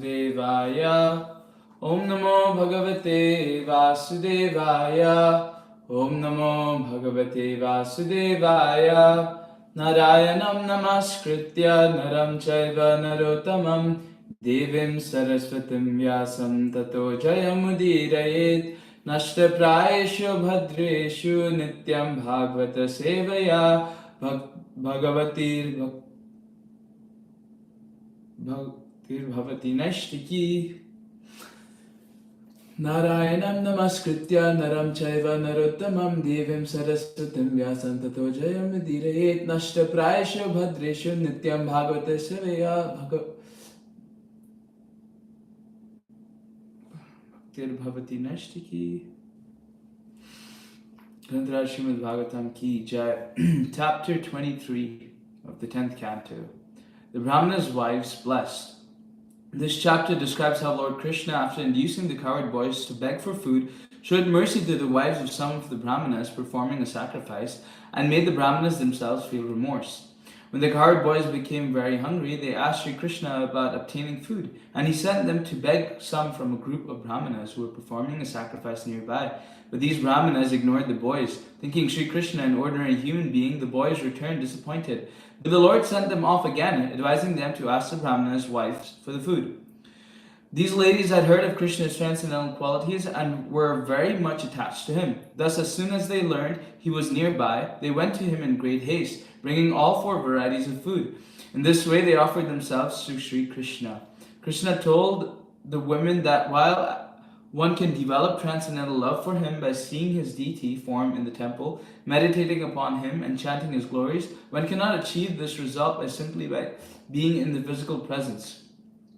Devaya. Om Namo Bhagavate Vasudevaya. Om Namo Bhagavate Vasudevaya. Narayanam Namaskritya Naram Chaiva Narottamam Devim Saraswatim Vyasam Tato Jayamudirayet Nashtaprayeshu Bhadreshu Nityam Bhagavata Sevaya Bhagavatir Bhavati Nashtiki Narayanam Namaskritya Naram Chaiva Narottamam Devim Saraswatim Vyasam Tato Jayamudirayet Nashtaprayeshu Bhadreshu Nityam Bhagavata Sevaya Bhavati Nashtiki Grantaraj Srimad Bhagavatam Ki Jai. Chapter 23 of the 10th Canto. The Brahmana's wives blessed. This chapter describes how Lord Krishna, after inducing the cowherd boys to beg for food, showed mercy to the wives of some of the Brahmanas performing a sacrifice and made the Brahmanas themselves feel remorse. When the cowherd boys became very hungry, they asked Sri Krishna about obtaining food, and he sent them to beg some from a group of Brahmanas who were performing a sacrifice nearby. But these Brahmanas ignored the boys. Thinking Sri Krishna an ordinary human being, the boys returned disappointed. But the Lord sent them off again, advising them to ask the Brahmanas' wives for the food. These ladies had heard of Krishna's transcendental qualities and were very much attached to him. Thus, as soon as they learned he was nearby, they went to him in great haste, bringing all 4 varieties of food. In this way, they offered themselves to Sri Krishna. Krishna told the women that while one can develop transcendental love for him by seeing his deity form in the temple, meditating upon him, and chanting his glories, one cannot achieve this result by being in the physical presence.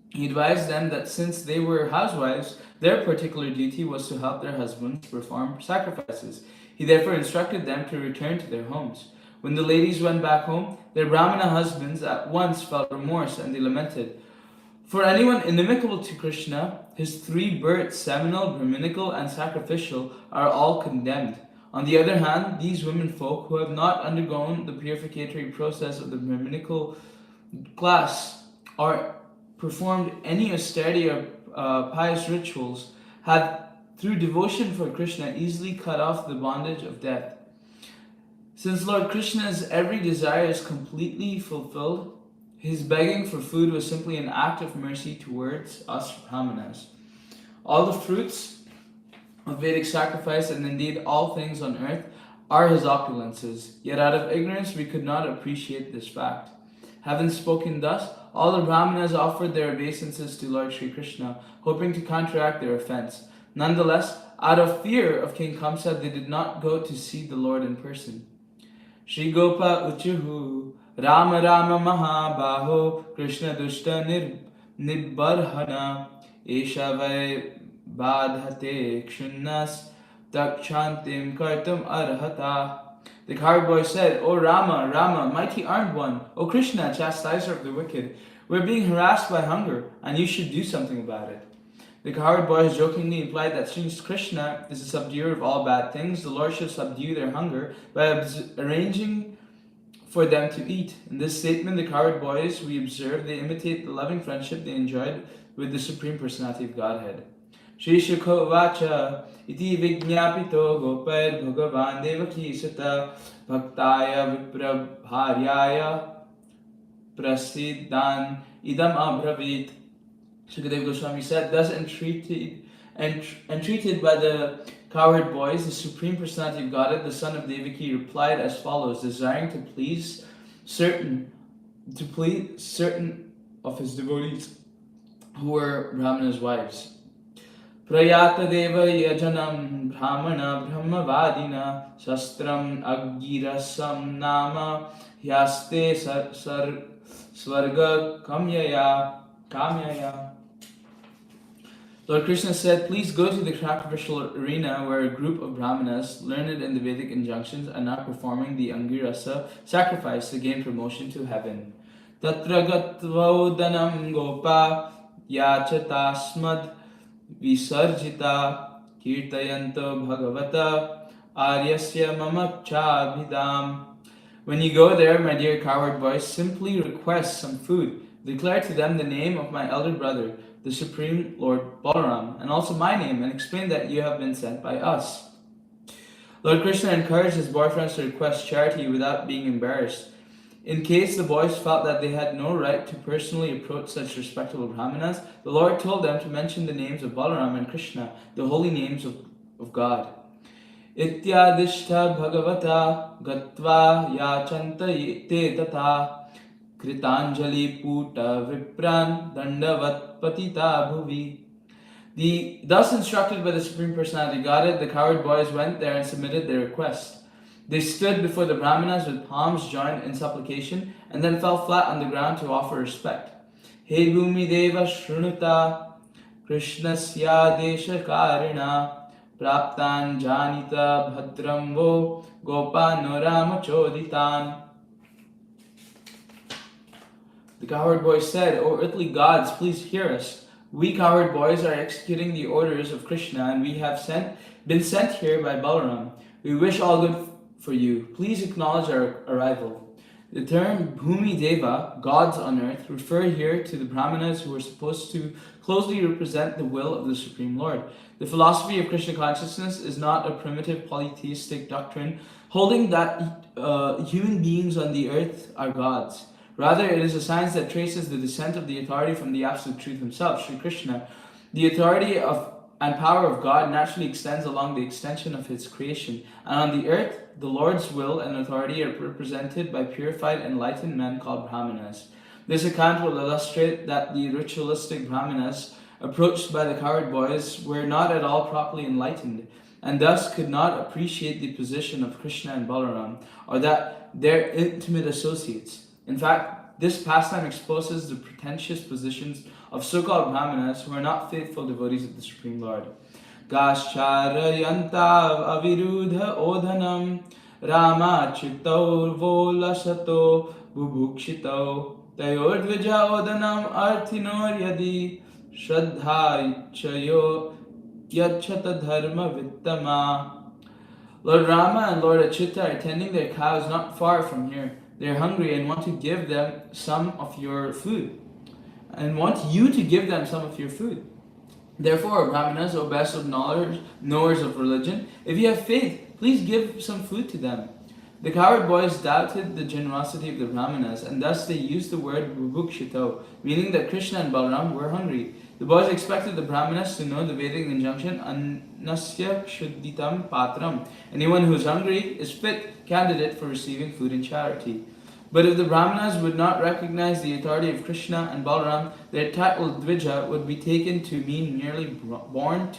He advised them that since they were housewives, their particular duty was to help their husbands perform sacrifices. He therefore instructed them to return to their homes. When the ladies went back home, their Brahmana husbands at once felt remorse and they lamented, "For anyone inimical to Krishna, his 3 births, seminal, Brahminical, and sacrificial, are all condemned. On the other hand, these women folk who have not undergone the purificatory process of the Brahminical class or performed any austerity or pious rituals, have, through devotion for Krishna, easily cut off the bondage of death. Since Lord Krishna's every desire is completely fulfilled, his begging for food was simply an act of mercy towards us Brahmanas. All the fruits of Vedic sacrifice, and indeed all things on earth, are his opulences. Yet out of ignorance we could not appreciate this fact. Having spoken thus, all the Brahmanas offered their obeisances to Lord Sri Krishna, hoping to counteract their offense. Nonetheless, out of fear of King Kamsa, they did not go to see the Lord in person. Shri Gopa Uchuhu Rama Rama Mahabaho Krishna Dushta Nibbarhana Esha Vai Badhate Kshunnas Dakshantim Kartum Arhata. The cowherd boy said, "O Rama, Rama, mighty armed one, O Krishna, chastiser of the wicked, we're being harassed by hunger, and you should do something about it." The cowherd boys jokingly implied that since Krishna is the subduer of all bad things, the Lord should subdue their hunger by arranging for them to eat. In this statement, the cowherd boys, we observe, they imitate the loving friendship they enjoyed with the Supreme Personality of Godhead. Shri Shukho Vacha Iti Vijñapito Gopar Bhagavan Devaki Sata Bhaktaya Viprabharyaya Prasiddhan Idam Abravit. Sukadeva Goswami said, thus entreated by the cowherd boys, the Supreme Personality of Godhead, the son of Devaki, replied as follows, desiring to please certain of his devotees who were Brahmana's wives. Prayata deva yajanam brahmana brahmavadina shastram agirasam nama hyaste svarga kamyaya. Lord Krishna said, please go to the sacrificial arena where a group of Brahmanas, learned in the Vedic injunctions, are now performing the Angirasa sacrifice to gain promotion to heaven. Tatra gatvaudanam gopa yachatasmad visarjita kirtayanto bhagavata aryasya mamachabhidam. When you go there, my dear cowherd boys, simply request some food. Declare to them the name of my elder brother. the Supreme Lord Balaram, and also my name, and explain that you have been sent by us. Lord Krishna encouraged his boyfriends to request charity without being embarrassed. In case the boys felt that they had no right to personally approach such respectable brahmanas, the Lord told them to mention the names of Balaram and Krishna, the holy names of God. Ityadishta bhagavata gatva yachanta te tata kritanjali puta vipran dandavat patita bhuvi. Thus instructed by the Supreme Personality Godhead, the coward boys went there and submitted their request. They stood before the brahmanas with palms joined in supplication and then fell flat on the ground to offer respect. He bhumi deva shrunuta krishnasya desha karina praptan janita bhadram vo gopanurama choditan. The coward boys said, O earthly gods, please hear us. We coward boys are executing the orders of Krishna, and we have been sent here by Balaram. We wish all good for you. Please acknowledge our arrival. The term Bhumi Deva, gods on earth, refer here to the brahmanas who are supposed to closely represent the will of the Supreme Lord. The philosophy of Krishna consciousness is not a primitive polytheistic doctrine holding that human beings on the earth are gods. Rather, it is a science that traces the descent of the authority from the Absolute Truth himself, Sri Krishna. The authority and power of God naturally extends along the extension of his creation, and on the earth, the Lord's will and authority are represented by purified, enlightened men called brahmanas. This account will illustrate that the ritualistic brahmanas approached by the coward boys were not at all properly enlightened, and thus could not appreciate the position of Krishna and Balaram, or that their intimate associates. In fact, this pastime exposes the pretentious positions of so-called brahmanas who are not faithful devotees of the Supreme Lord. Gascharayantav avirudha odhanam rama chittau volasato bubukshito tayordvija odhanam arthinor yadi shraddha yachata dharma vittama. Lord Rama and Lord Achyuta are tending their cows not far from here. They are hungry and want to give them some of your food, and want you to give them some of your food. Therefore, brahmanas, O best of knowers of religion, if you have faith, please give some food to them. The coward boys doubted the generosity of the brahmanas, and thus they used the word bubukshito, meaning that Krishna and Balaram were hungry. The boys expected the brahmanas to know the Vedic injunction, annasya shuddhitam patram. Anyone who is hungry is fit candidate for receiving food and charity. But if the brahmanas would not recognize the authority of Krishna and Balaram, their title Dvija would be taken to mean merely born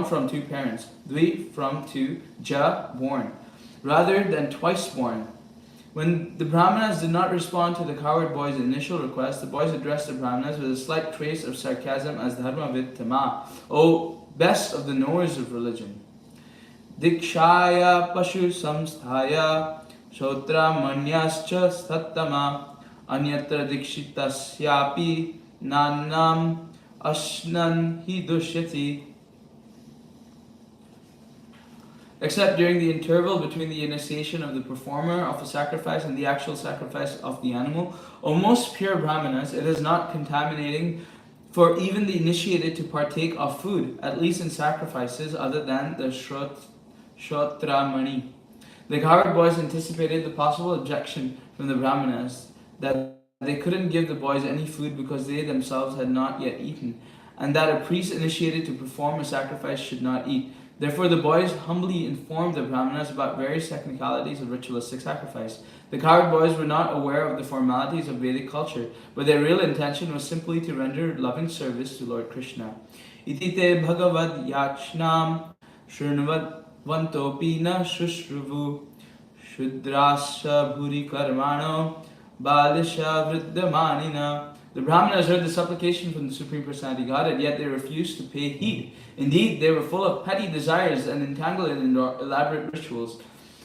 from two parents, Dvi from two, Ja born, rather than twice born. When the brahmanas did not respond to the coward boys' initial request, the boys addressed the brahmanas with a slight trace of sarcasm as dharma vittama, O best of the knowers of religion. Dikshaya pashu samsthaya Shotra manyascha sattama anyatra dikshitasyapi nanam ashnan hi dushyati. Except during the interval between the initiation of the performer of a sacrifice and the actual sacrifice of the animal, O most pure brahmanas, it is not contaminating for even the initiated to partake of food, at least in sacrifices other than the Shotramani. The coward boys anticipated the possible objection from the brahmanas that they couldn't give the boys any food because they themselves had not yet eaten, and that a priest initiated to perform a sacrifice should not eat. Therefore, the boys humbly informed the brahmanas about various technicalities of ritualistic sacrifice. The coward boys were not aware of the formalities of Vedic culture, but their real intention was simply to render loving service to Lord Krishna. Iti te bhagavad yachnam shrunvat Vantopi na shushruvu shudrasha bhuri karmano balisha vriddhamanina. The brahmanas heard the supplication from the Supreme Personality Godhead, yet they refused to pay heed. Indeed, they were full of petty desires and entangled in elaborate rituals.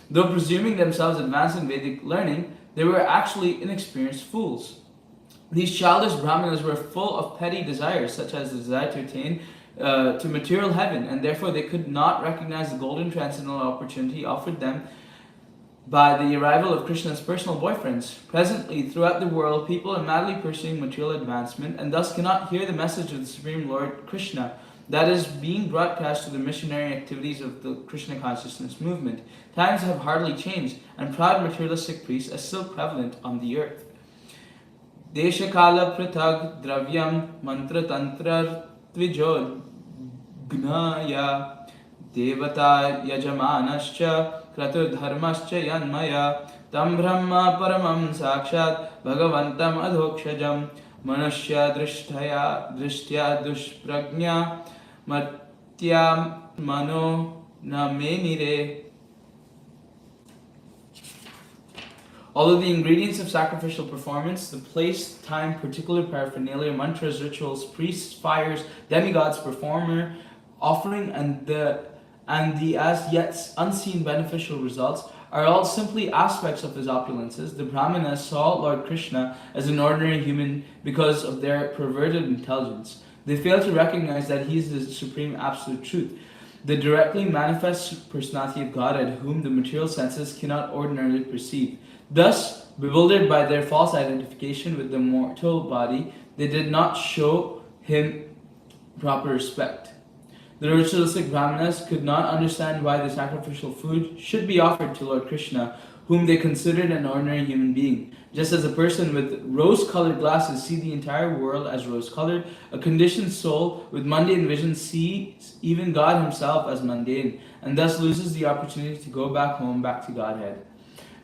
Though presuming themselves advanced in Vedic learning, they were actually inexperienced fools. These childish brahmanas were full of petty desires, such as the desire to attain to material heaven, and therefore they could not recognize the golden transcendental opportunity offered them by the arrival of Krishna's personal boyfriends. Presently, throughout the world, people are madly pursuing material advancement and thus cannot hear the message of the Supreme Lord Krishna that is being broadcast through the missionary activities of the Krishna consciousness movement. Times have hardly changed, and proud materialistic priests are still prevalent on the earth. Deshakala pratag dravyam mantra tantra tvijo gnaya devata yajamanascha kratur dharmascha yanmaya tam brahma paramam sakshat bhagavantam adhokshajam manashya drishtya dushpragnya matya mano namenire. Although the ingredients of sacrificial performance, the place, time, particular paraphernalia, mantras, rituals, priests, fires, demigods, performer, offering, and the as yet unseen beneficial results are all simply aspects of his opulences, the Brahmanas saw Lord Krishna as an ordinary human because of their perverted intelligence. They fail to recognize that he is the supreme absolute truth, the directly manifest personality of Godhead, whom the material senses cannot ordinarily perceive. Thus, bewildered by their false identification with the mortal body, they did not show him proper respect. The ritualistic Brahmanas could not understand why the sacrificial food should be offered to Lord Krishna, whom they considered an ordinary human being. Just as a person with rose-colored glasses sees the entire world as rose-colored, a conditioned soul with mundane vision sees even God himself as mundane, and thus loses the opportunity to go back home, back to Godhead.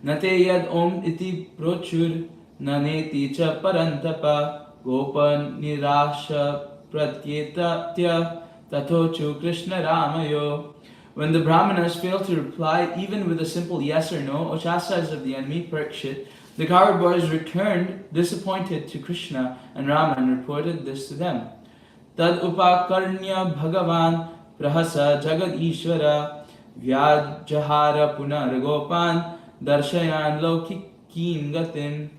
Nate yad om iti prochur naneti cha parantapa gopa nirasha pratyeta tatochu Krishna Ramayo. When the Brahmanas failed to reply even with a simple yes or no, or chastised of the enemy, Parikshit, the coward boys returned disappointed to Krishna and Rama and reported this to them. Tad upakarnya bhagavan prahasa jagad ishvara vyajahara punaragopan darshayan lokikim gatim.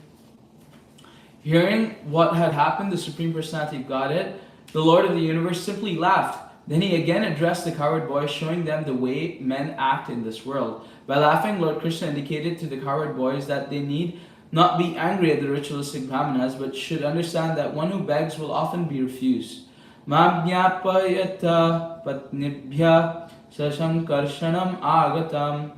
Hearing what had happened, the Supreme Personality of Godhead, the Lord of the universe, simply laughed. Then he again addressed the coward boys, showing them the way men act in this world. By laughing, Lord Krishna indicated to the coward boys that they need not be angry at the ritualistic Brahmanas, but should understand that one who begs will often be refused. Mamjnapayata patnibhya sasankarshanam agatam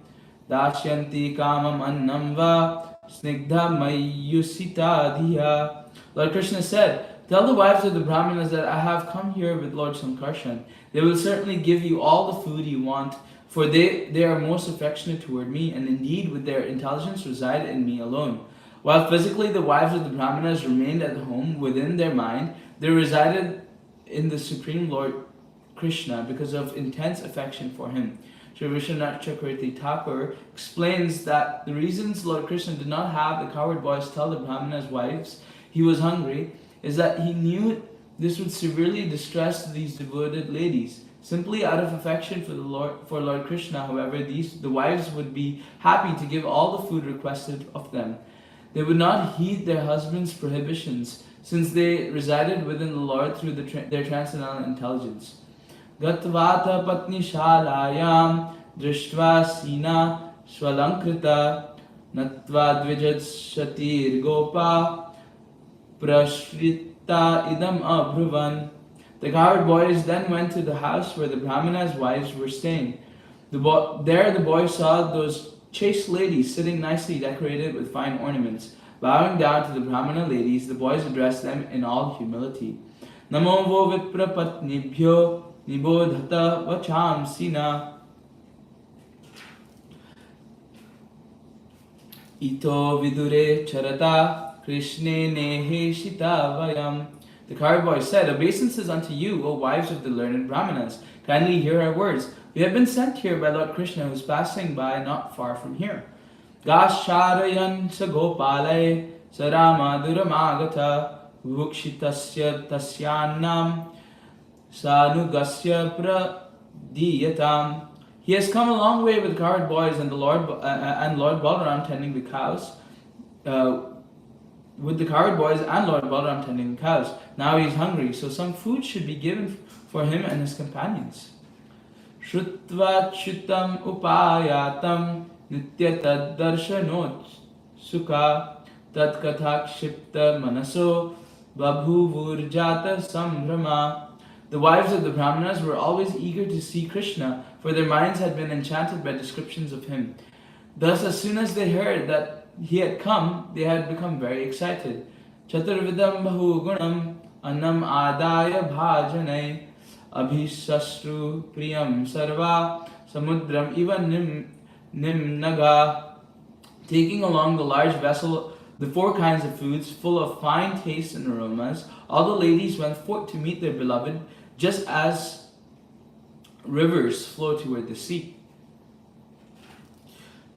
dashyanti kamam annam va snigdha mayusita dhiya. Lord Krishna said, "Tell the wives of the Brahmanas that I have come here with Lord Sankarshan. They will certainly give you all the food you want, for they are most affectionate toward me, and indeed with their intelligence reside in me alone." While physically the wives of the Brahmanas remained at home, within their mind they resided in the Supreme Lord Krishna because of intense affection for him. Sri Vishwanath Chakravarti Thakur explains that the reasons Lord Krishna did not have the coward boys tell the Brahmanas' wives he was hungry is that he knew this would severely distress these devoted ladies. Simply out of affection for Lord Krishna, however, the wives would be happy to give all the food requested of them. They would not heed their husbands' prohibitions, since they resided within the Lord through their transcendental intelligence. Gatvata patni shalayam drishtva sina swalankrita natva dvijat shatir gopa prashrita idam abhruvan. The coward boys then went to the house where the Brahmana's wives were staying. There the boys saw those chaste ladies sitting nicely decorated with fine ornaments. Bowing down to the Brahmana ladies, the boys addressed them in all humility. Namo vo vipra patnibhyo nibodhata vacham sina ito vidure charata krishne nehe shita vayam. The coward boy said, "Obeisances unto you, O wives of the learned Brahmanas. Kindly hear our words. We have been sent here by Lord Krishna, who is passing by not far from here. Gasharayan sa gopalay sarama duramagata vukshitasya tasyannam sanugasya pradiyatam." He has come a long way with coward boys and Lord Balaram tending the cows. With the coward boys and Lord Balaram tending the cows. Now he is hungry, so some food should be given for him and his companions. Shrutva chutam upayatam nitya tad darshanot sukha tad katha kshipta manaso babhuvur jata sambrama. The wives of the Brahmanas were always eager to see Krishna, for their minds had been enchanted by descriptions of him. Thus, as soon as they heard that he had come, they had become very excited. Chaturvidam bahu gunam annam adaya bhajanai abhisastru priyam sarva samudram iva nimnaga. Taking along the large vessel the 4 kinds of foods full of fine tastes and aromas, all the ladies went forth to meet their beloved, just as rivers flow toward the sea.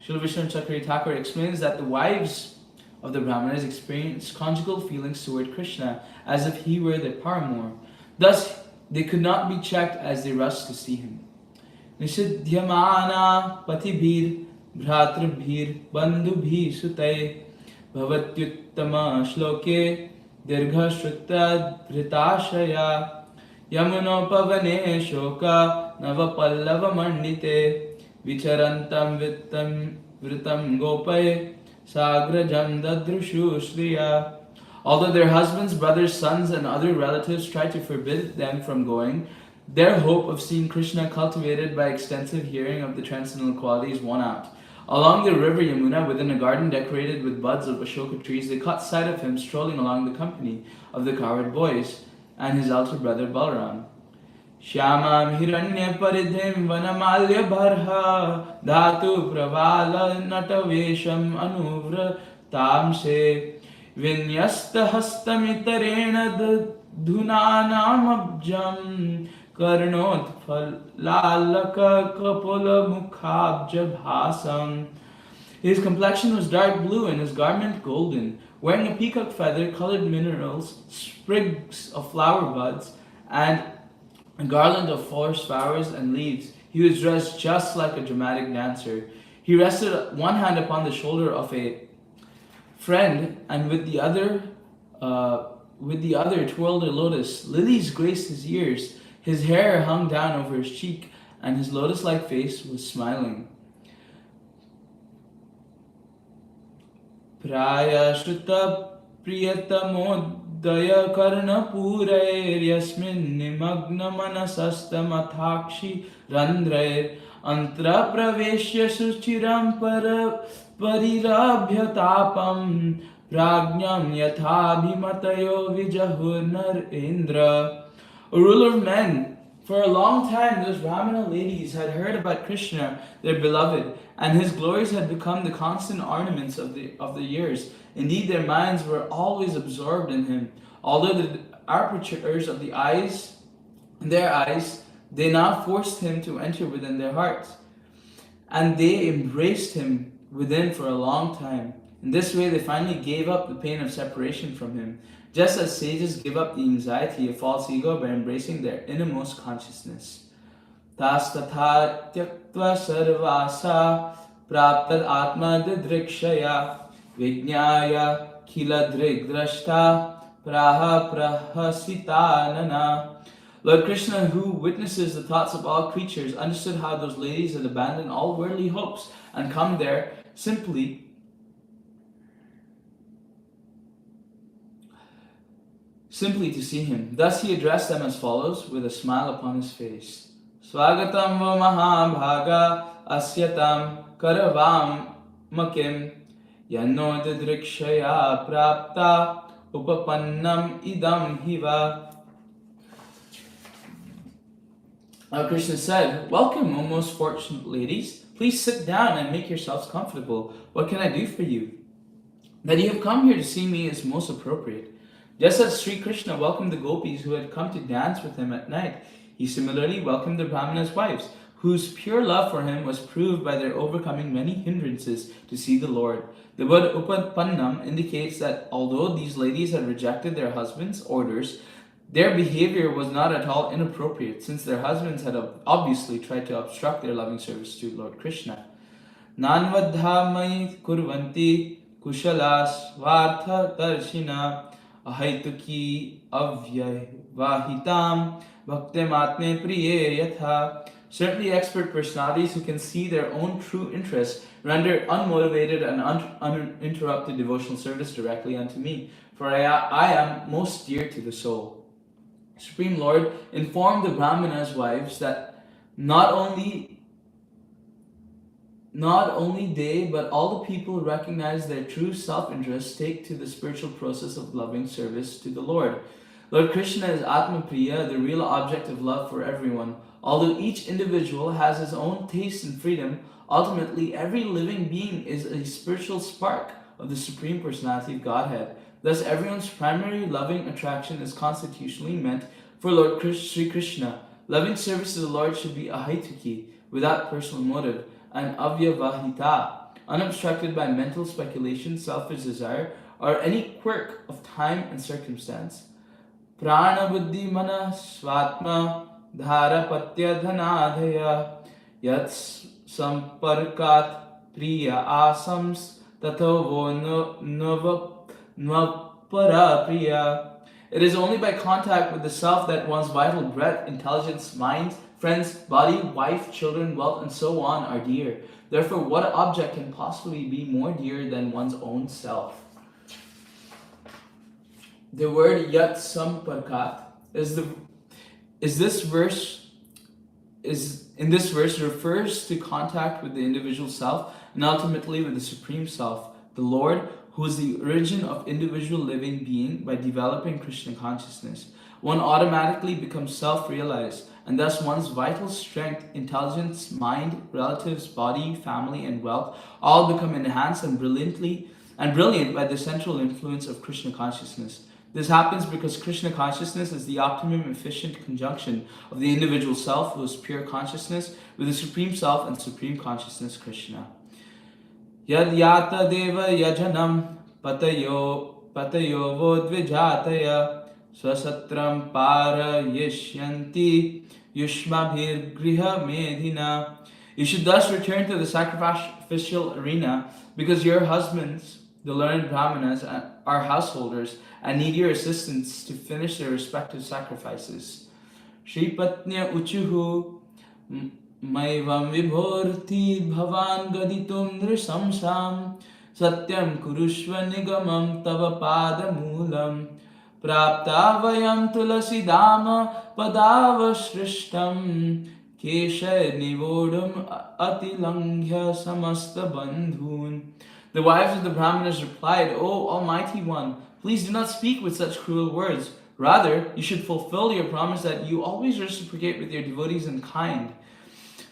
Srila Vishnu Chakri Thakur explains that the wives of the Brahmanas experienced conjugal feelings toward Krishna as if he were their paramour. Thus, they could not be checked as they rushed to see him. Nishidhyamana patibhir bhratrabhir bandhubhi sutay bhavatyuttama shloke dirgha shrutta dhritashaya yamunopavane shoka navapallava mandite vicharantam vittam vritam gopay sagrajam dadrushu shriya. Although their husbands, brothers, sons, and other relatives tried to forbid them from going, their hope of seeing Krishna, cultivated by extensive hearing of the transcendental qualities, won out. Along the river Yamuna, within a garden decorated with buds of Ashoka trees, they caught sight of him strolling along the company of the cowherd boys and his elder brother Balaram. Shyamam hiranya paridhim vanamalya bharha dhatu pravala natavesham anuvra tamse vinyasta hastamitarena dhunanamabjam karnot phalalaka kapula mukhabja bhasam. His complexion was dark blue and his garment golden, wearing a peacock feather, colored minerals, sprigs of flower buds, and a garland of forest flowers and leaves. He was dressed just like a dramatic dancer. He rested one hand upon the shoulder of a friend, and with the other twirled a lotus. Lilies graced his ears. His hair hung down over his cheek, and his lotus-like face was smiling. Praya Shruta Priyatamodaya Karna Purair Yasmin Nimagna Manasastamathakshi Randrair Antra Praveshya Suchiram Parirabhyatapam Prajnam Yathabhimatayo Vijahurnar Indra. A ruler of men, for a long time those Brahmana ladies had heard about Krishna, their beloved, and his glories had become the constant ornaments of the years. Indeed, their minds were always absorbed in him. Although the apertures of their eyes, they now forced him to enter within their hearts. And they embraced him within for a long time. In this way, they finally gave up the pain of separation from him, just as sages give up the anxiety of false ego by embracing their innermost consciousness. Tas tatha tyaktva sarvasa praptad atma didrikshaya vijnaya khila drigdrashta praha prahasitanana. Lord Krishna, who witnesses the thoughts of all creatures, understood how those ladies had abandoned all worldly hopes and come there simply to see him. Thus he addressed them as follows, with a smile upon his face. Swagatam va mahabhaga asyatam karavam makim yanno didrikshaya prapta upapannam idam hiva. Krishna said, "Welcome, O most fortunate ladies. Please sit down and make yourselves comfortable. What can I do for you? That you have come here to see me is most appropriate." Just as Sri Krishna welcomed the gopis who had come to dance with him at night, he similarly welcomed the Brahmana's wives, whose pure love for him was proved by their overcoming many hindrances to see the Lord. The word upapannam indicates that although these ladies had rejected their husbands' orders, their behavior was not at all inappropriate, since their husbands had obviously tried to obstruct their loving service to Lord Krishna. Nanvadhamai kurvanti kushalas vartha darshina ahaituki avyavahitam bhaktimatme priye yatha Certainly, expert personalities who can see their own true interests render unmotivated and uninterrupted devotional service directly unto me, for I am most dear to the soul. Supreme Lord informed the Brahmana's wives that not only they, but all the people who recognize their true self-interest take to the spiritual process of loving service to the Lord. Lord Krishna is Atma Priya, the real object of love for everyone. Although each individual has his own taste and freedom, ultimately every living being is a spiritual spark of the Supreme Personality of Godhead. Thus, everyone's primary loving attraction is constitutionally meant for Lord Sri Krishna. Loving service to the Lord should be ahaituki, without personal motive, and avyavahita, unobstructed by mental speculation, selfish desire, or any quirk of time and circumstance. Prana buddhi mana svatma dharapatya dhanadhaya yat samparkat priya asams tatho nvapara priya. It is only by contact with the self that one's vital breath, intelligence, mind, friends, body, wife, children, wealth, and so on are dear. Therefore, what object can possibly be more dear than one's own self? The word yat samparkat in this verse refers to contact with the individual self and ultimately with the Supreme Self, the Lord, who is the origin of individual living being. By developing Krishna consciousness, one automatically becomes self-realized, and thus one's vital strength, intelligence, mind, relatives, body, family, and wealth all become enhanced and brilliant by the central influence of Krishna consciousness. This happens because Krishna consciousness is the optimum efficient conjunction of the individual self, who is pure consciousness, with the Supreme Self and Supreme Consciousness, Krishna. Yad yata deva yajanam patayo vodvijataya swasatram para yishyanti yushmabhir griha medhina. You should thus return to the sacrificial arena, because your husbands, the learned Brahmanas, are householders and need your assistance to finish their respective sacrifices. Shri Patnya Uchuhu Maivam Vibhorti Bhavan Gaditum Nrisamsam Satyam Kurushva Nigamam Tava Pada Moolam Prapta Vayam Tulasi Dama Padava Shrishtam Kesha Nivodam Atilangya Samasta Bandhun. The wives of the Brahmanas replied, O Almighty One, please do not speak with such cruel words. Rather, you should fulfill your promise that you always reciprocate with your devotees in kind.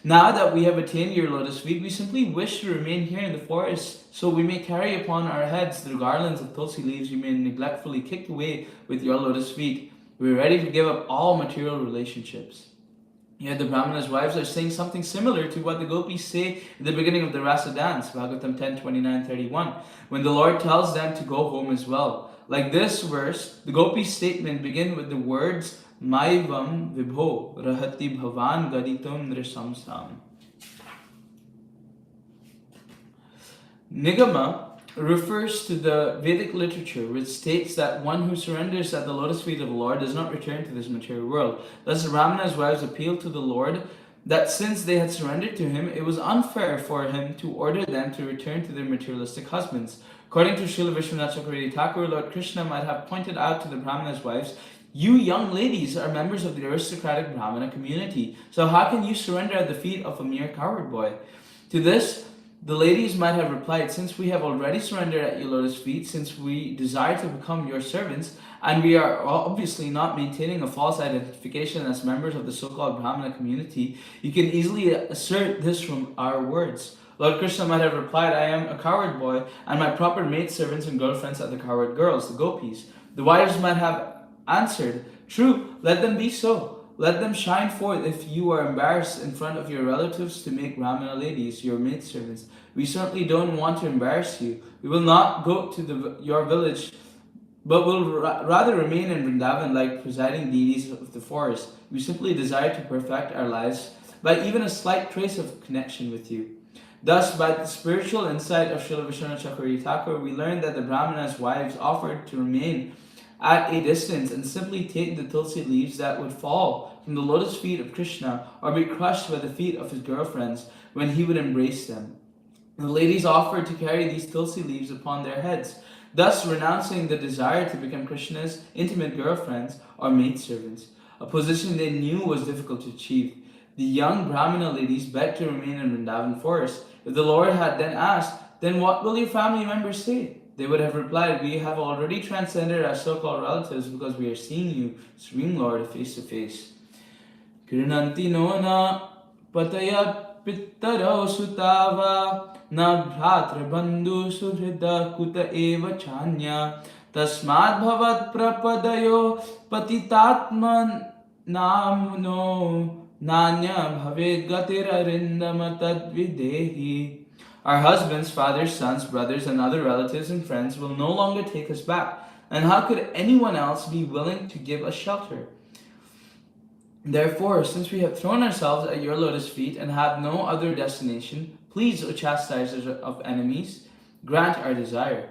Now that we have attained your lotus feet, we simply wish to remain here in the forest, so we may carry upon our heads the garlands of tulsi leaves you may neglectfully kick away with your lotus feet. We are ready to give up all material relationships. Yet the Brahmana's wives are saying something similar to what the gopis say at the beginning of the Rasa dance, Bhagavatam 10:29-31, when the Lord tells them to go home as well. Like this verse, the gopis' statement begin with the words Maivam Vibho Rahati Bhavan Gaditum Nrisamsam. Nigama refers to the Vedic literature, which states that one who surrenders at the lotus feet of the Lord does not return to this material world. Thus, the Brahmana's wives appealed to the Lord that since they had surrendered to him, it was unfair for him to order them to return to their materialistic husbands. According to Srila Vishwanath Chakravarti Thakur, Lord Krishna might have pointed out to the Brahmana's wives, you young ladies are members of the aristocratic Brahmana community, so how can you surrender at the feet of a mere coward boy? To this, the ladies might have replied, since we have already surrendered at your lotus feet, since we desire to become your servants, and we are obviously not maintaining a false identification as members of the so-called Brahmana community, you can easily assert this from our words. Lord Krishna might have replied, I am a coward boy, and my proper maidservants and girlfriends are the coward girls, the gopis. The wives might have answered, true, let them be so. Let them shine forth if you are embarrassed in front of your relatives to make Brahmana ladies your maidservants. We certainly don't want to embarrass you. We will not go to your village, but will rather remain in Vrindavan like presiding deities of the forest. We simply desire to perfect our lives by even a slight trace of connection with you. Thus, by the spiritual insight of Srila Vishwanath Chakravarti Thakur, we learn that the Brahmana's wives offered to remain at a distance and simply take the tulsi leaves that would fall from the lotus feet of Krishna or be crushed by the feet of his girlfriends when he would embrace them. The ladies offered to carry these tulsi leaves upon their heads, thus renouncing the desire to become Krishna's intimate girlfriends or maidservants, a position they knew was difficult to achieve. The young Brahmana ladies begged to remain in Vrindavan forest. If the Lord had then asked, "Then what will your family members say?" they would have replied, "We have already transcended our so-called relatives because we are seeing you, Supreme Lord, face to face." Kirananti no na pataya pittarau sutava na bhratra bandhu suhrida kuta eva chanya tasmad bhavat prapadayo patitatman namno nanya bhaved gatir arindama tadvidehi. Our husbands, fathers, sons, brothers, and other relatives and friends will no longer take us back. And how could anyone else be willing to give us shelter? Therefore, since we have thrown ourselves at your lotus feet and have no other destination, please, O chastisers of enemies, grant our desire.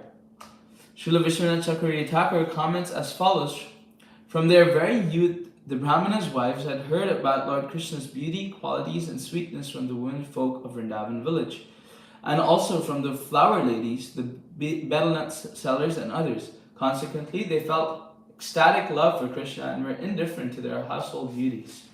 Srila Vishwanath Chakravarti Thakur comments as follows: From their very youth, the Brahmana's wives had heard about Lord Krishna's beauty, qualities, and sweetness from the women folk of Vrindavan village, and also from the flower ladies, the betel nut sellers, and others. Consequently, they felt ecstatic love for Krishna and were indifferent to their household beauties.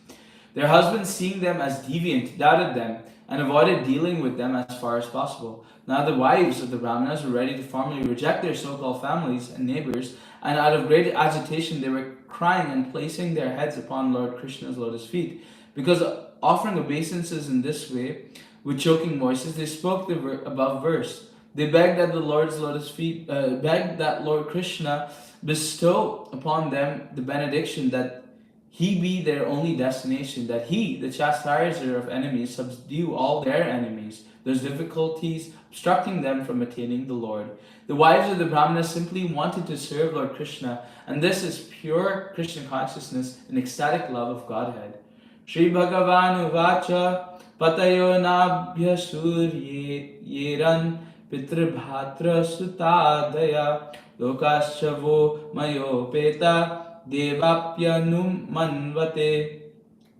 Their husbands, seeing them as deviant, doubted them and avoided dealing with them as far as possible. Now the wives of the Brahmanas were ready to formally reject their so-called families and neighbors, and out of great agitation they were crying and placing their heads upon Lord Krishna's lotus feet. Because offering obeisances in this way, with choking voices, they spoke the above verse. They begged that the Lord's lotus feet, begged that Lord Krishna bestow upon them the benediction that he be their only destination, that he, the chastiser of enemies, subdue all their enemies, those difficulties obstructing them from attaining the Lord. The wives of the Brahmanas simply wanted to serve Lord Krishna, and this is pure Krishna consciousness and ecstatic love of Godhead. Sri Bhagavan Uvacha Patayo Nabhya Surye Yeran Pitrabhatra Sutadaya Lokaschavo Mayopeta Devapyanum Manvate.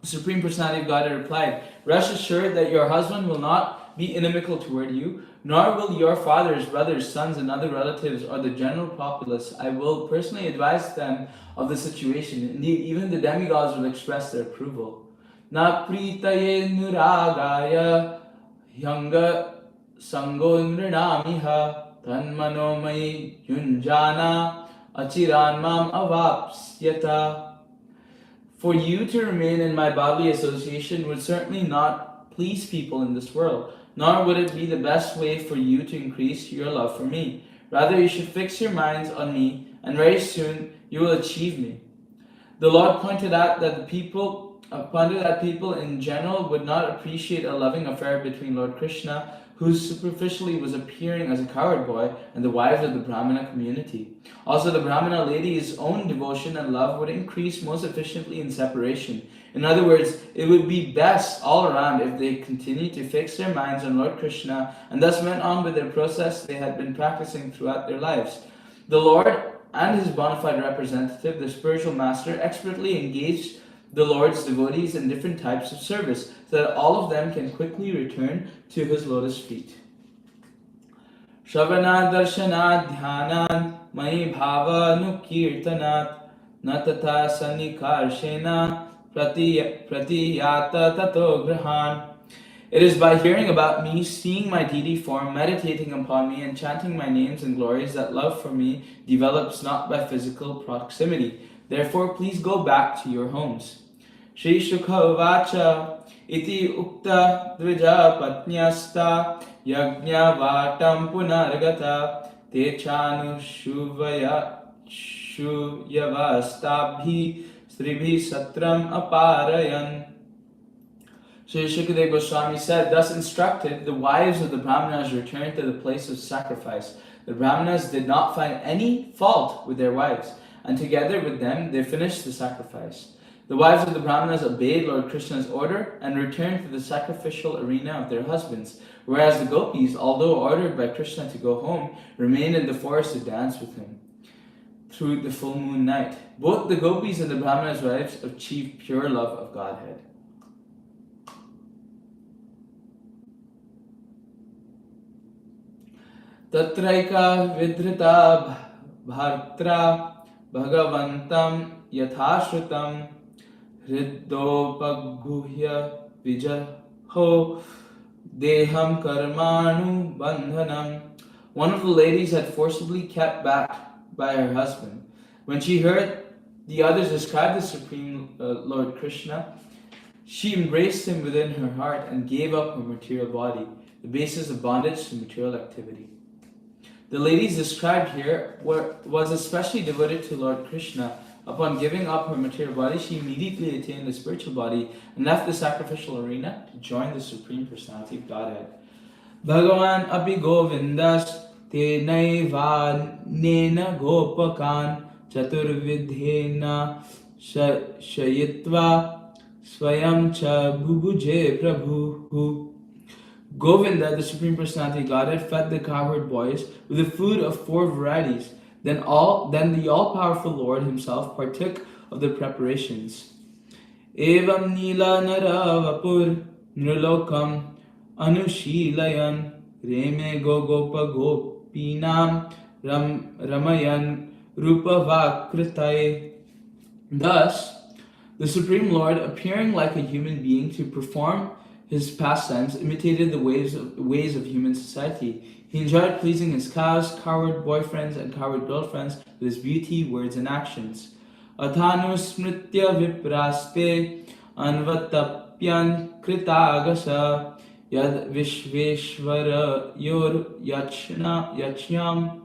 The Supreme Personality of Godhead replied, "Rest assured that your husband will not be inimical toward you, nor will your fathers, brothers, sons, and other relatives, or the general populace. I will personally advise them of the situation. Indeed, even the demigods will express their approval. Na pritaye nuragaya yanga sango nrinamiha tanmanomai yunjana achiran mam avapsyata." For you to remain in my bodily association would certainly not please people in this world, nor would it be the best way for you to increase your love for me. Rather, you should fix your minds on me, and very soon you will achieve me. The Lord pointed out that people in general would not appreciate a loving affair between Lord Krishna, who superficially was appearing as a coward boy, and the wives of the Brahmana community. Also, the Brahmana lady's own devotion and love would increase most efficiently in separation. In other words, it would be best all around if they continued to fix their minds on Lord Krishna and thus went on with their process they had been practicing throughout their lives. The Lord and his bona fide representative, the spiritual master, expertly engaged the Lord's devotees in different types of service, so that all of them can quickly return to his lotus feet. Shravana darshana dhyanan mai bhava nukirtanat natata sanikarshena pratiyata tato grahan. It is by hearing about me, seeing my deity form, meditating upon me, and chanting my names and glories that love for me develops not by physical proximity. Therefore, please go back to your homes. Shri Shukha Vacha Iti Ukta Dvija Patnyasta Yajna Vatam Punargata Techanu Shuyavastabhi Sribhi Satram Aparayan. Sri Shukadeva Goswami said, thus instructed, the wives of the Brahmanas returned to the place of sacrifice. The Brahmanas did not find any fault with their wives, and together with them they finished the sacrifice. The wives of the Brahmanas obeyed Lord Krishna's order and returned to the sacrificial arena of their husbands, whereas the gopis, although ordered by Krishna to go home, remained in the forest to dance with him. through the full moon night. Both the gopis and the Brahmana's wives achieved pure love of Godhead. Tatraika vidhrita bhartra bhagavantam yathashrutam hridopagguhya vijaho deham karmanu bandhanam. One of the ladies had forcibly kept back by her husband. When she heard the others describe the Supreme Lord Krishna, she embraced him within her heart and gave up her material body, the basis of bondage to material activity. The ladies described here was especially devoted to Lord Krishna. Upon giving up her material body, she immediately attained the spiritual body and left the sacrificial arena to join the Supreme Personality of Godhead. Bhagavan api govindas te naivanena gopakan chaturvidhena shayitva swayam cha bubuje prabhu. Govinda, the Supreme Personality of Godhead, fed the cowherd boys with the food of 4 varieties. Then the all-powerful Lord himself partook of the preparations. Evam nila nara vapur nrilokam anushilayan reme gogopa gopinam ramayan rupavakritai. Thus, the Supreme Lord, appearing like a human being to perform his pastimes, imitated the ways of human society. He enjoyed pleasing his cows, cowherd boyfriends, and cowherd girlfriends with his beauty, words, and actions. Athanu smritya vipraste anvatapyan kritagasa yad vishveshvara yor yachyam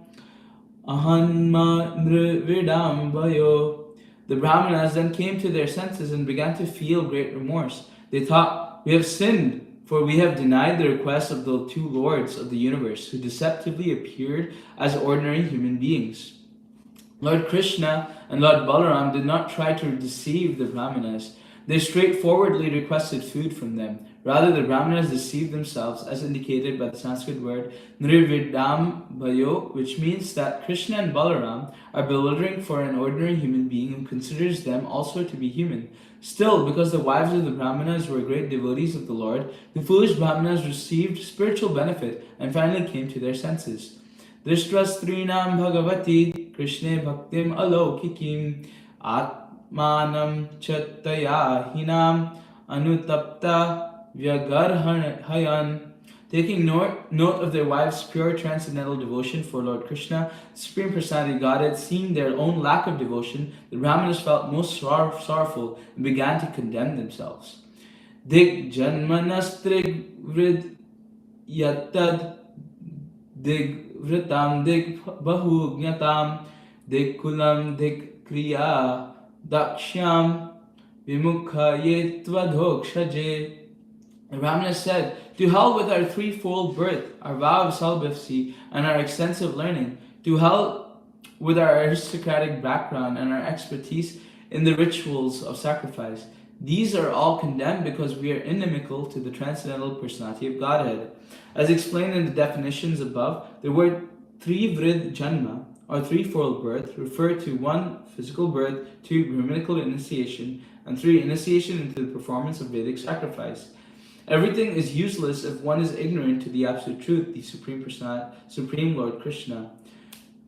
ahanma nrividam vayo. The Brahmanas then came to their senses and began to feel great remorse. They thought, "We have sinned, for we have denied the request of the 2 lords of the universe, who deceptively appeared as ordinary human beings." Lord Krishna and Lord Balaram did not try to deceive the Brahmanas. They straightforwardly requested food from them. Rather, the Brahmanas deceived themselves, as indicated by the Sanskrit word nirvidam bhayo, which means that Krishna and Balaram are bewildering for an ordinary human being who considers them also to be human. Still, because the wives of the Brahmanas were great devotees of the Lord, the foolish Brahmanas received spiritual benefit and finally came to their senses. Drishtastrinam bhagavati krishne bhaktim alokikim atmanam chattaya hinam anutapta vyagarhayan. Taking note of their wives' pure transcendental devotion for Lord Krishna, the Supreme Personality of Godhead, seeing their own lack of devotion, the Brahmanas felt most sorrowful and began to condemn themselves. Dig janmanastrig vrid yattad dig vritam dig bahu gnatam dig kulam dig kriya dakshyam vimukha yetvadhokshaje. The Brahmanas said, "To hell with our 3-fold birth, our vow of celibacy, and our extensive learning. To hell with our aristocratic background and our expertise in the rituals of sacrifice. These are all condemned because we are inimical to the transcendental personality of Godhead." As explained in the definitions above, the word Trivrid Janma, or 3-fold birth, refer to 1. Physical birth, 2. Brahminical initiation, and 3. Initiation into the performance of Vedic sacrifice. Everything is useless if one is ignorant to the absolute truth, the Supreme Lord Krishna.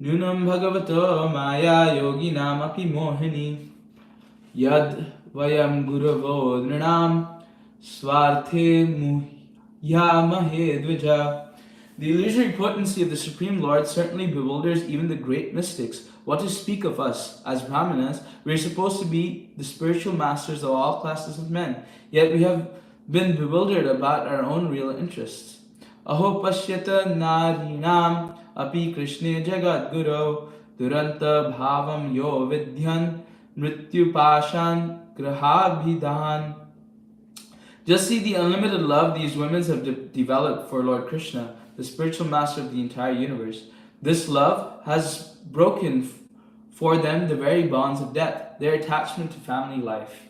Nunam bhagavato maya yoginam api mohini yad vayam guravo nrinam swarte muhyamahe dvija. The illusory potency of the Supreme Lord certainly bewilders even the great mystics. What to speak of us, as Brahmanas? We are supposed to be the spiritual masters of all classes of men, yet we have been bewildered about our own real interests. Aho pashyata narinam api krishne jagat guru duranta bhavam yo vidhyan mrityu pashan grahabhidan. Just see the unlimited love these women have developed for Lord Krishna, the spiritual master of the entire universe. This love has broken for them the very bonds of death, their attachment to family life.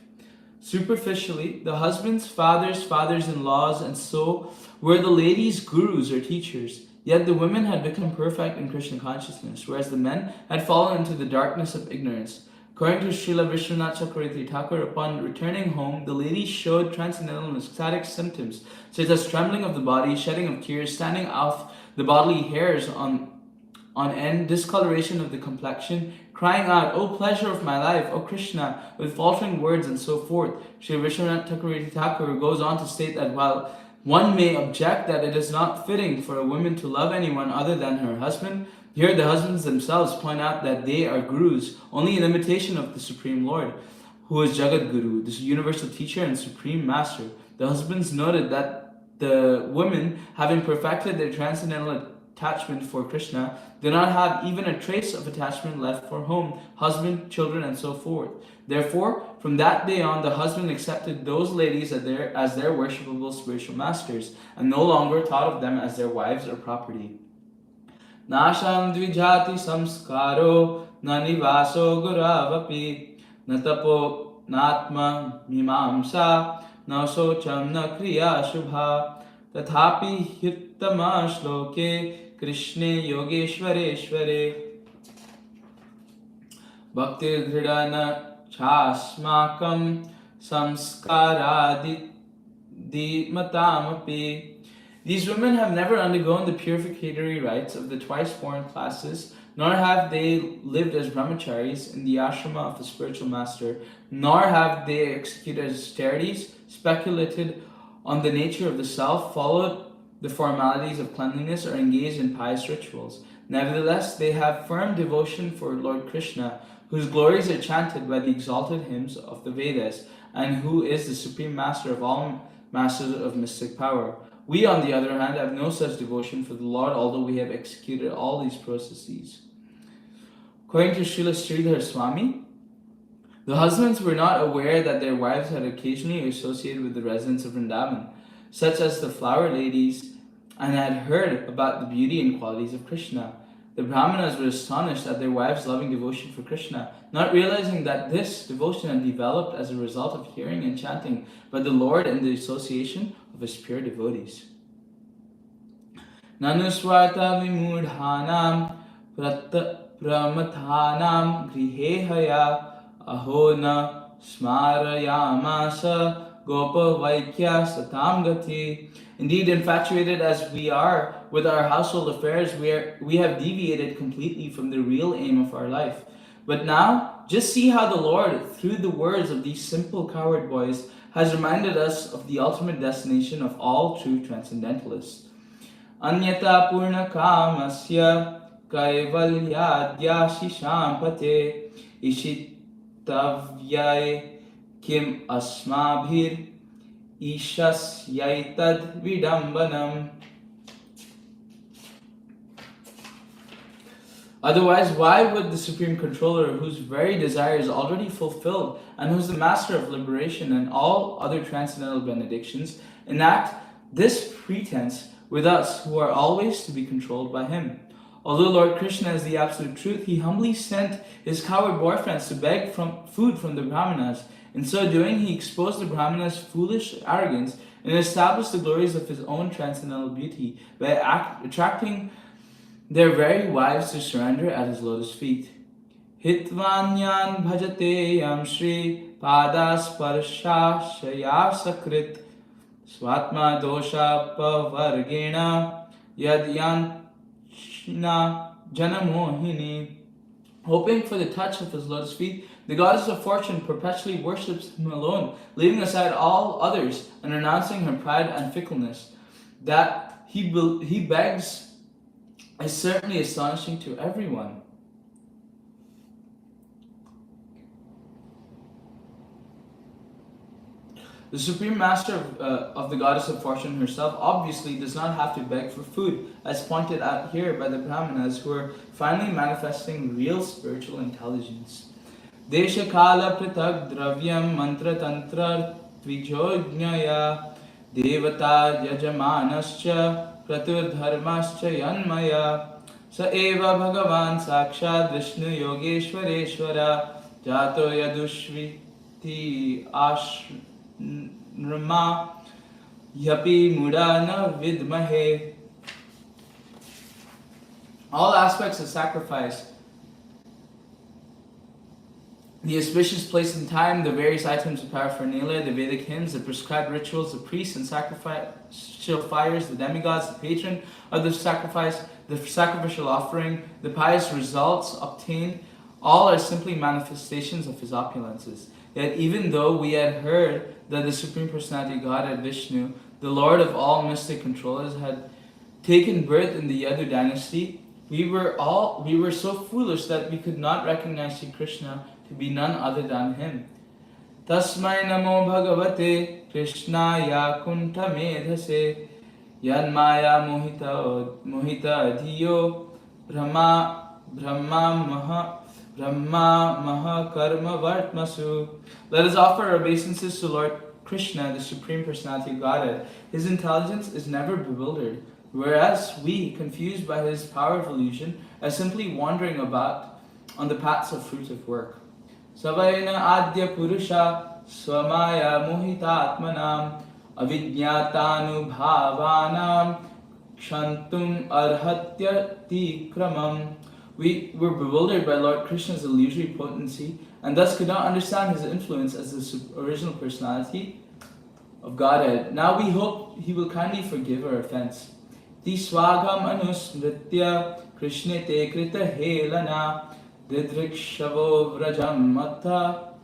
Superficially, the husbands, fathers, fathers-in-laws, and so were the ladies' gurus or teachers. Yet the women had become perfect in Krishna consciousness, whereas the men had fallen into the darkness of ignorance. According to Srila Vishwanath Chakravarti Thakur, upon returning home, the ladies showed transcendental and ecstatic symptoms, such as trembling of the body, shedding of tears, standing off the bodily hairs on end, discoloration of the complexion, crying out, "O pleasure of my life, O Krishna," with faltering words and so forth. Sri Vishwanath Chakravarti Thakur goes on to state that while one may object that it is not fitting for a woman to love anyone other than her husband, here the husbands themselves point out that they are gurus, only in imitation of the Supreme Lord, who is Jagat Guru, the universal teacher and supreme master. The husbands noted that the women, having perfected their transcendental attachment for Krishna, do not have even a trace of attachment left for home, husband, children, and so forth. Therefore, from that day on, the husband accepted those ladies as their worshipable spiritual masters, and no longer thought of them as their wives or property. Nasham dvijati samskaro na nivaso guravapi na tapo natma mimamsa na socham na kriya shubha tathapi hittama shloke Krishne Yogeshwareshware Bhakti Dridana Chasmakam Samskaradi Matamapi. These women have never undergone the purificatory rites of the twice-born classes, nor have they lived as brahmacharis in the ashrama of the spiritual master, nor have they executed austerities, speculated on the nature of the self, followed the formalities of cleanliness, or engaged in pious rituals. Nevertheless, they have firm devotion for Lord Krishna, whose glories are chanted by the exalted hymns of the Vedas, and who is the supreme master of all masters of mystic power. We, on the other hand, have no such devotion for the Lord, although we have executed all these processes. According to Srila Sridhar Swami, the husbands were not aware that their wives had occasionally associated with the residents of Vrindavan, such as the flower ladies, and had heard about the beauty and qualities of Krishna. The Brahmanas were astonished at their wives' loving devotion for Krishna, not realizing that this devotion had developed as a result of hearing and chanting by the Lord and the association of his pure devotees. Nanuswarta vimudhanam pramathanam grihehaya ahona smarayamasa gopa vaikya satam gati. Indeed, infatuated as we are with our household affairs, we have deviated completely from the real aim of our life. But now, just see how the Lord, through the words of these simple cowherd boys, has reminded us of the ultimate destination of all true transcendentalists. Anyata purna kamasya kaivalyadya shishampate ishitavyai kim asmabhir Ishas yaitad vidambanam. Otherwise, why would the Supreme Controller, whose very desire is already fulfilled and who is the master of liberation and all other transcendental benedictions, enact this pretense with us who are always to be controlled by him? Although Lord Krishna is the absolute truth, he humbly sent his coward boyfriends to beg food from the Brahmanas. In so doing, he exposed the Brahmanas' foolish arrogance and established the glories of his own transcendental beauty by attracting their very wives to surrender at his lotus feet. Hitvanyan bhajate yam shri padas parsha shaya sakrit swatma dosha pavargena yadyanshna janamohini. Hoping for the touch of his lotus feet, the goddess of fortune perpetually worships him alone, leaving aside all others and renouncing her pride and fickleness. That he begs is certainly astonishing to everyone. The Supreme Master of the Goddess of Fortune herself obviously does not have to beg for food, as pointed out here by the Brahmanas, who are finally manifesting real spiritual intelligence. Desha kala pritag dravyam mantra tantra tvijojnaya devata yajamanascha pratur dharmascha yanmaya sa eva bhagavan sakshat vishnu yogeshwareshwara jato yadushviti ashrama yapi mudana vidmahe. All aspects of sacrifice, the auspicious place and time, the various items of paraphernalia, the Vedic hymns, the prescribed rituals, the priests and sacrificial fires, the demigods, the patron of the sacrifice, the sacrificial offering, the pious results obtained, all are simply manifestations of his opulences. Yet even though we had heard that the Supreme Personality Godhead Vishnu, the Lord of all mystic controllers, had taken birth in the Yadu dynasty, we were so foolish that we could not recognize Sri Krishna to be none other than him. Tasmai namo bhagavate Krishnaya kunta medhase yanmaya mohita dhiyo brahma maha karma vartmasu. Let us offer our obeisances to Lord Krishna, the Supreme Personality of Godhead. His intelligence is never bewildered, whereas we, confused by his power of illusion, are simply wandering about on the paths of fruitive work. Savaina adya purusha swamaya mohitatmanam avidnyatanu bhavanam kshantum arhatyati kramam. We were bewildered by Lord Krishna's illusory potency and thus could not understand his influence as the original personality of Godhead. Now we hope he will kindly forgive our offense. Tiswagam anusmritya krishnete krita helana didrikshavo vrajam matha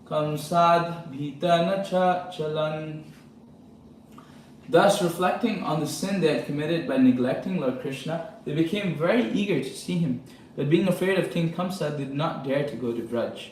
kamsad bhita nacha chalan. Thus, reflecting on the sin they had committed by neglecting Lord Krishna, they became very eager to see him, but being afraid of King Kamsa, did not dare to go to Vraj.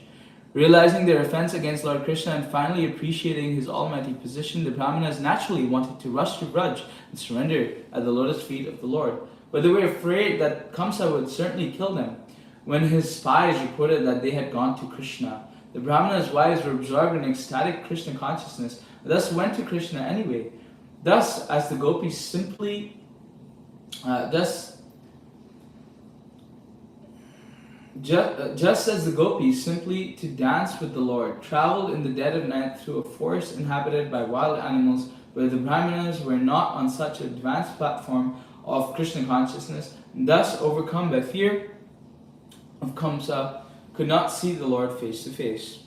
Realizing their offense against Lord Krishna and finally appreciating his almighty position, the Brahmanas naturally wanted to rush to Vraj and surrender at the lotus feet of the Lord. But they were afraid that Kamsa would certainly kill them. When his spies reported that they had gone to Krishna, the Brahmanas' wives were absorbed in ecstatic Krishna consciousness, and thus went to Krishna anyway. Thus, as the gopis simply, just as the gopis simply to dance with the Lord, traveled in the dead of night through a forest inhabited by wild animals, where the Brahmanas were not on such an advanced platform of Krishna consciousness, and thus overcome by fear of Kamsa, could not see the Lord face to face.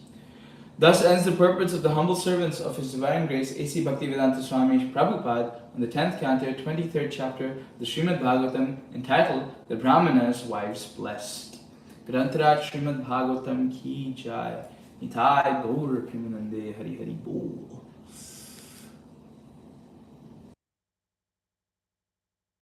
Thus ends the purport of the humble servants of His Divine Grace, A.C. Bhaktivedanta Swami Prabhupada, on the 10th canto, 23rd chapter of the Srimad Bhagavatam, entitled The Brahmana's Wives Blessed. Grantaraj Srimad Bhagavatam Ki Jai. Nitai Gaur Premanande Hari Hari Bol.